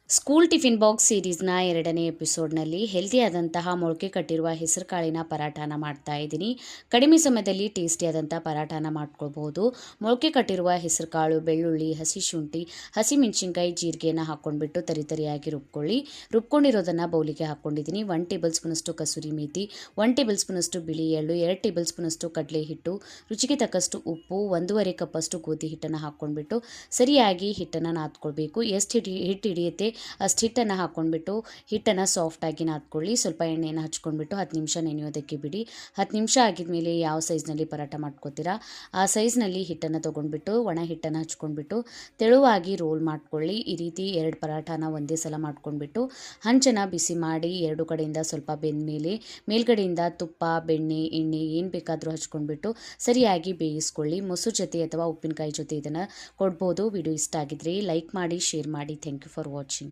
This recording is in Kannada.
ಸ್ಕೂಲ್ ಟಿಫಿನ್ ಬಾಕ್ಸ್ ಸೀರೀಸ್ನ 2ನೇ ಎಪಿಸೋಡ್ನಲ್ಲಿ ಹೆಲ್ದಿಯಾದಂತಹ ಮೊಳಕೆ ಕಟ್ಟಿರುವ ಹೆಸರುಕಾಳಿನ ಪರಾಠನ ಮಾಡ್ತಾ ಇದ್ದೀನಿ. ಕಡಿಮೆ ಸಮಯದಲ್ಲಿ ಟೇಸ್ಟಿಯಾದಂಥ ಪರಾಠನ ಮಾಡ್ಕೊಳ್ಬೋದು. ಮೊಳಕೆ ಕಟ್ಟಿರುವ ಹೆಸರುಕಾಳು, ಬೆಳ್ಳುಳ್ಳಿ, ಹಸಿ ಶುಂಠಿ, ಹಸಿಮೆಣಸಿನ್ಕಾಯಿ, ಜೀರಿಗೆನ ಹಾಕ್ಕೊಂಡ್ಬಿಟ್ಟು ತರಿಯಾಗಿ ರುಬ್ಕೊಳ್ಳಿ. ರುಬ್ಕೊಂಡಿರೋದನ್ನು ಬೌಲಿಗೆ ಹಾಕ್ಕೊಂಡಿದ್ದೀನಿ. 1 ಟೇಬಲ್ ಸ್ಪೂನಷ್ಟು ಕಸೂರಿ ಮೇಥಿ, 1 ಟೇಬಲ್ ಸ್ಪೂನಷ್ಟು ಬಿಳಿ ಎಳ್ಳು, 2 ಟೇಬಲ್ ಸ್ಪೂನಷ್ಟು ಕಡಲೆ ಹಿಟ್ಟು, ರುಚಿಗೆ ತಕ್ಕಷ್ಟು ಉಪ್ಪು, 1.5 ಕಪ್ಪಷ್ಟು ಗೋಧಿ ಹಿಟ್ಟನ್ನು ಹಾಕ್ಕೊಂಡ್ಬಿಟ್ಟು ಸರಿಯಾಗಿ ಹಿಟ್ಟನ್ನು ನಾದ್ಕೊಳ್ಬೇಕು. ಎಷ್ಟು ಹಿಟ್ಟು ಹಿಡಿಯುತ್ತೆ ಅಷ್ಟು ಹಿಟ್ಟನ್ನು ಹಾಕ್ಕೊಂಡ್ಬಿಟ್ಟು ಹಿಟ್ಟನ್ನು ಸಾಫ್ಟಾಗಿ ನಾದ್ಕೊಳ್ಳಿ. ಸ್ವಲ್ಪ ಎಣ್ಣೆಯನ್ನು ಹಚ್ಕೊಂಡ್ಬಿಟ್ಟು 10 ನಿಮಿಷ ನೆನೆಯೋದಕ್ಕೆ ಬಿಡಿ. 10 ನಿಮಿಷ ಆಗಿದ್ಮೇಲೆ ಯಾವ ಸೈಜ್ನಲ್ಲಿ ಪರಾಟ ಮಾಡ್ಕೋತೀರಾ ಆ ಸೈಜ್ನಲ್ಲಿ ಹಿಟ್ಟನ್ನು ತೊಗೊಂಡ್ಬಿಟ್ಟು ಒಣ ಹಿಟ್ಟನ್ನು ಹಚ್ಕೊಂಡ್ಬಿಟ್ಟು ತೆಳುವಾಗಿ ರೋಲ್ ಮಾಡ್ಕೊಳ್ಳಿ. ಈ ರೀತಿ 2 ಪರಾಠನ ಒಂದೇ ಸಲ ಮಾಡ್ಕೊಂಡ್ಬಿಟ್ಟು ಹಂಚನ್ನು ಬಿಸಿ ಮಾಡಿ 2 ಕಡೆಯಿಂದ ಸ್ವಲ್ಪ ಬೆಂದ ಮೇಲೆ ಮೇಲ್ಗಡೆಯಿಂದ ತುಪ್ಪ, ಬೆಣ್ಣೆ, ಎಣ್ಣೆ ಏನು ಬೇಕಾದರೂ ಹಚ್ಕೊಂಡ್ಬಿಟ್ಟು ಸರಿಯಾಗಿ ಬೇಯಿಸ್ಕೊಳ್ಳಿ. ಮೊಸರು ಜೊತೆ ಅಥವಾ ಉಪ್ಪಿನಕಾಯಿ ಜೊತೆ ಇದನ್ನು ಕೊಡ್ಬೋದು. ವಿಡಿಯೋ ಇಷ್ಟ ಆಗಿದ್ರೆ ಲೈಕ್ ಮಾಡಿ, ಶೇರ್ ಮಾಡಿ. Thank you for watching.